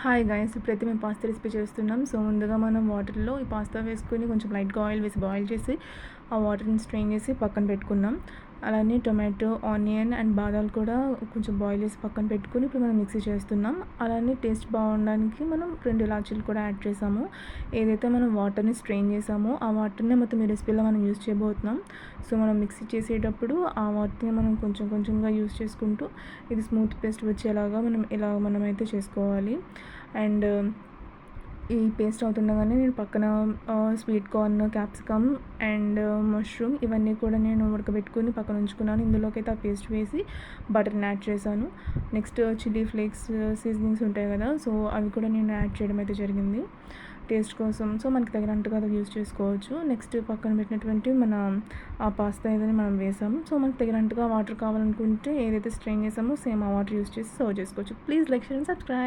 Hi guys, ఇప్పుడైతే మేము pasta recipe చేస్తున్నాం. సో ముందుగా మనం వాటర్లో ఈ పాస్తా వేసుకొని కొంచెం లైట్గా ఆయిల్ వేసి బాయిల్ చేసి ఆ వాటర్ని స్ట్రెయిన్ చేసి పక్కన పెట్టుకున్నాం. అలానే టొమాటో, ఆనియన్ అండ్ బాదాలు కూడా కొంచెం బాయిల్ చేసి పక్కన పెట్టుకుని ఇప్పుడు మనం మిక్సీ చేస్తున్నాం. అలానే టేస్ట్ బాగుండడానికి మనం 2 ఇలాచీలు కూడా యాడ్ చేసాము. ఏదైతే మనం వాటర్ని స్ట్రెయిన్ చేసామో ఆ వాటర్ని మొత్తం ఈ రెసిపీలో మనం యూజ్ చేయబోతున్నాం. సో మనం మిక్సీ చేసేటప్పుడు ఆ వాటర్ని మనం కొంచెం కొంచెంగా యూజ్ చేసుకుంటూ ఇది స్మూత్ పేస్ట్ వచ్చేలాగా మనమైతే చేసుకోవాలి. అండ్ ఈ పేస్ట్ అవుతుండగానే నేను పక్కన sweet corn, capsicum and mushroom ఇవన్నీ కూడా నేను ఉడకబెట్టుకుని పక్కన ఉంచుకున్నాను. ఇందులోకి అయితే ఆ పేస్ట్ వేసి బటర్ని యాడ్ చేశాను. నెక్స్ట్ చిల్లీ ఫ్లేక్స్, సీజనింగ్స్ ఉంటాయి కదా, సో అవి కూడా నేను యాడ్ చేయడం అయితే జరిగింది టేస్ట్ కోసం. సో మనకి తగినంతగా అది యూజ్ చేసుకోవచ్చు. నెక్స్ట్ పక్కన పెట్టినటువంటి మన ఆ పాస్తా ఏదైనా మనం వేసాము. సో మనకి తగినంతగా వాటర్ కావాలనుకుంటే ఏదైతే స్ట్రెయిన్ చేసామో సేమ్ ఆ వాటర్ యూజ్ చేసి సర్వ్ చేసుకోవచ్చు. Please like, share and subscribe.